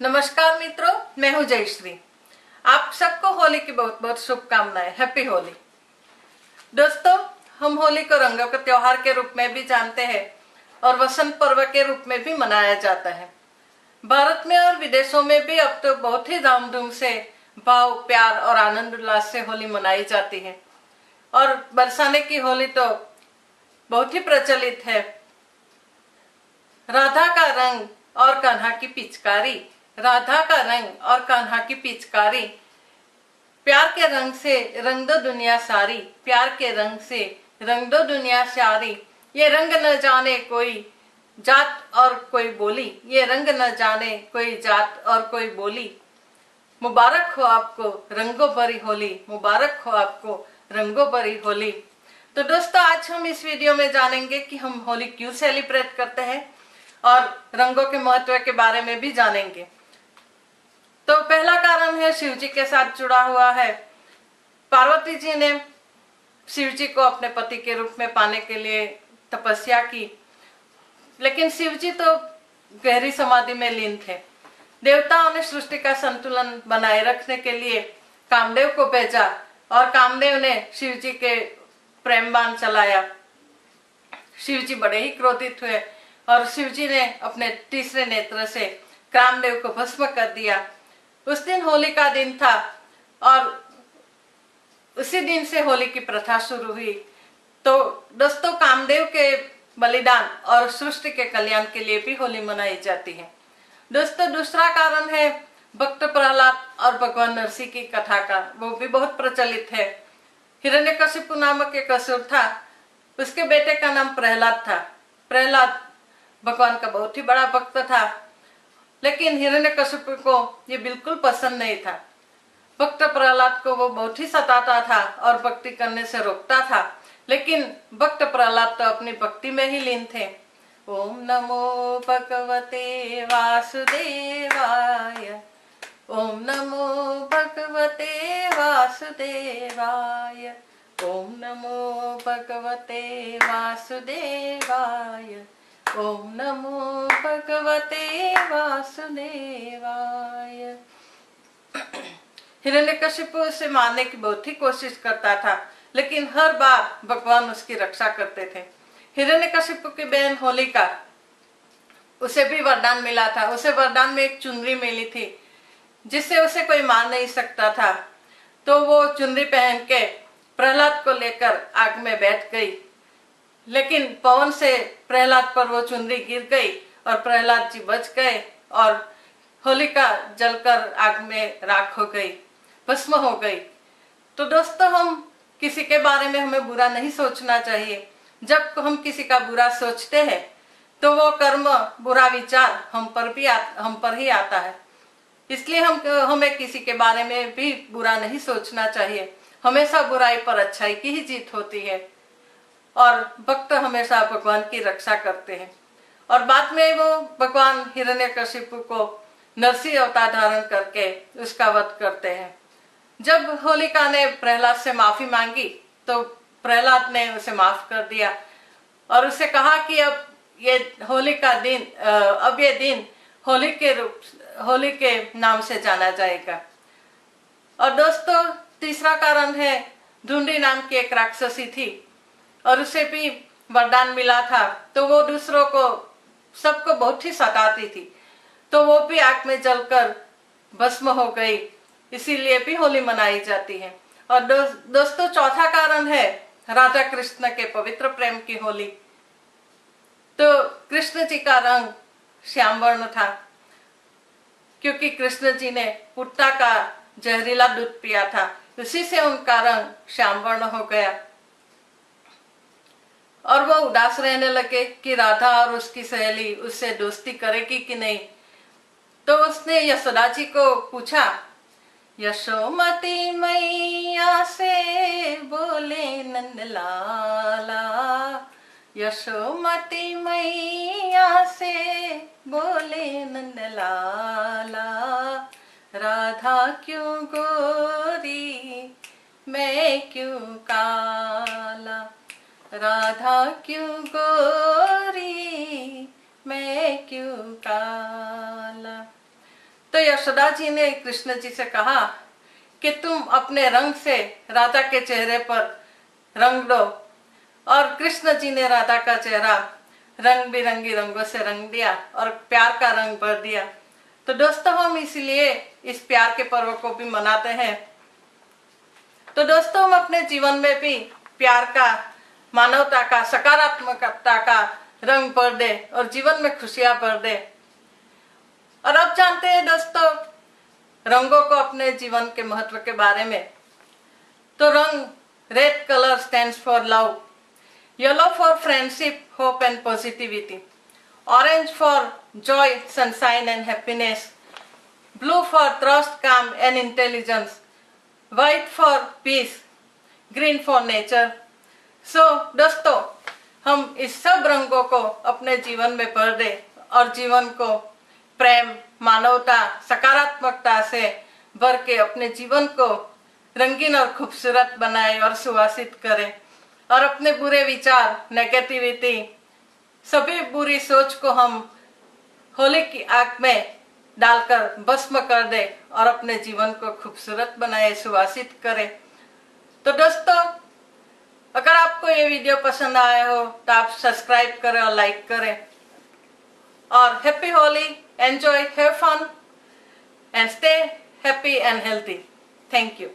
नमस्कार मित्रों, मैं हूं जयश्री। आप सबको होली की बहुत बहुत शुभकामनाएं। हैप्पी होली। दोस्तों, हम होली को रंगों के त्योहार के रूप में भी जानते हैं और वसंत पर्व के रूप में भी मनाया जाता है। भारत में और विदेशों में भी अब तो बहुत ही धामधूम से भाव, प्यार और आनंद उल्लास से होली मनाई जाती है। और बरसाने की होली तो बहुत ही प्रचलित है। राधा का रंग और कान्हा की पिचकारी, राधा का रंग और कान्हा की पिचकारी, प्यार के रंग से रंग दो दुनिया सारी, प्यार के रंग से रंग दो दुनिया सारी। ये रंग न जाने कोई जात और कोई बोली, ये रंग न जाने कोई जात और कोई बोली। मुबारक हो आपको रंगों भरी होली, मुबारक हो आपको रंगों भरी होली। तो दोस्तों, आज हम इस वीडियो में जानेंगे कि हम होली क्यों सेलिब्रेट करते हैं और रंगों के महत्व के बारे में भी जानेंगे। तो पहला कारण है शिव जी के साथ जुड़ा हुआ है। पार्वती जी ने शिव जी को अपने पति के रूप में पाने के लिए तपस्या की, लेकिन शिव जी तो गहरी समाधि में लीन थे। देवताओं ने सृष्टि का संतुलन बनाए रखने के लिए कामदेव को भेजा और कामदेव ने शिव जी के प्रेम बाण चलाया। शिव जी बड़े ही क्रोधित हुए और शिव जी ने अपने तीसरे नेत्र से कामदेव को भस्म कर दिया। उस दिन होली का दिन था और उसी दिन से होली की प्रथा शुरू हुई। तो दोस्तों, कामदेव के बलिदान और सृष्टि के कल्याण के लिए भी होली मनाई जाती है। दोस्तों, दूसरा कारण है भक्त प्रहलाद और भगवान नरसिंह की कथा का, वो भी बहुत प्रचलित है। हिरण्यकशिपु नामक एक असुर था, उसके बेटे का नाम प्रहलाद था। प्रहलाद भगवान का बहुत ही बड़ा भक्त था, लेकिन हिरण्यकशिपु को ये बिल्कुल पसंद नहीं था। भक्त प्रहलाद को वो बहुत ही सताता था और भक्ति करने से रोकता था, लेकिन भक्त प्रहलाद तो अपनी भक्ति में ही लीन थे। ओम नमो भगवते वासुदेवाय, ओम नमो भगवते वासुदेवाय, ओम नमो भगवते वासुदेवाय, ओम नमो भगवते वासुदेवाय। हिरण्यकशिपु उसे मारने की बहुत ही कोशिश करता था, लेकिन हर बार भगवान उसकी रक्षा करते थे। हिरण्यकशिपु की बहन होलिका, उसे भी वरदान मिला था। उसे वरदान में एक चुनरी मिली थी जिससे उसे कोई मार नहीं सकता था। तो वो चुनरी पहन के प्रहलाद को लेकर आग में बैठ गई, लेकिन पवन से प्रहलाद पर वो चुनरी गिर गई और प्रहलाद जी बच गए और होलिका जलकर आग में राख हो गई, भस्म हो गई। तो दोस्तों, हम किसी के बारे में हमें बुरा नहीं सोचना चाहिए। जब हम किसी का बुरा सोचते हैं तो वो कर्म, बुरा विचार हम पर ही आता है। इसलिए हमें किसी के बारे में भी बुरा नहीं सोचना चाहिए। हमेशा बुराई पर अच्छाई की ही जीत होती है और भक्त हमेशा भगवान की रक्षा करते हैं। और बाद में वो भगवान हिरण्यकशिपु को नरसिंह अवतार धारण करके उसका वध करते हैं। जब होलिका ने प्रहलाद से माफी मांगी तो प्रहलाद ने उसे माफ कर दिया और उसे कहा कि अब ये होली का दिन, अब ये दिन होली के नाम से जाना जाएगा। और दोस्तों, तीसरा कारण है धुंडी नाम की एक राक्षसी थी और उसे भी वरदान मिला था। तो वो दूसरों को, सबको बहुत ही सताती थी, तो वो भी आग में जलकर भस्म हो गई। इसीलिए भी होली मनाई जाती है। और दोस्तों, चौथा कारण है राधा कृष्ण के पवित्र प्रेम की होली। तो कृष्ण जी का रंग श्याम वर्ण था, क्योंकि कृष्ण जी ने पुट्टा का जहरीला दूध पिया था, उसी से उनका रंग श्याम वर्ण हो गया। और वो उदास रहने लगे कि राधा और उसकी सहेली उससे दोस्ती करेगी कि नहीं। तो उसने यशोदा जी को पूछा। यशोमती मैया से बोले नंद लाला, यशोमती मैया से बोले नंद लाला, राधा क्यों गोरी मैं क्यों काला, राधा क्यों गोरी मैं क्यों काला। तो यशोदा जी ने कृष्ण जी से कहा कि तुम अपने रंग से राधा के चेहरे पर रंग दो, और कृष्ण जी ने राधा का चेहरा रंग बिरंगी रंगों से रंग दिया और प्यार का रंग भर दिया। तो दोस्तों, हम इसलिए इस प्यार के पर्व को भी मनाते हैं। तो दोस्तों, हम अपने जीवन में भी प्यार का, मानवता का, सकारात्मकता का रंग भर दे और जीवन में खुशियां भर दे। और अब जानते हैं दोस्तों रंगों को, अपने जीवन के महत्व के बारे में। तो रंग, red colour stands for love, yellow for friendship, hope and positivity, orange for joy, sunshine and happiness, blue for trust, calm and intelligence, white for peace, green for nature. So दोस्तों, हम इस सब रंगों को अपने जीवन में भर दे और जीवन को प्रेम, मानवता, सकारात्मकता से भर के अपने जीवन को रंगीन और खूबसूरत बनाए और सुवासित करें, और अपने बुरे विचार, नेगेटिविटी, सभी बुरी सोच को हम होली की आग में डालकर भस्म कर दे और अपने जीवन को खूबसूरत बनाए, सुवासित करें। तो दोस्तों, अगर आपको ये वीडियो पसंद आया हो तो आप सब्सक्राइब करें और लाइक करें। और happy Holi, enjoy, have fun and stay happy and healthy. Thank you.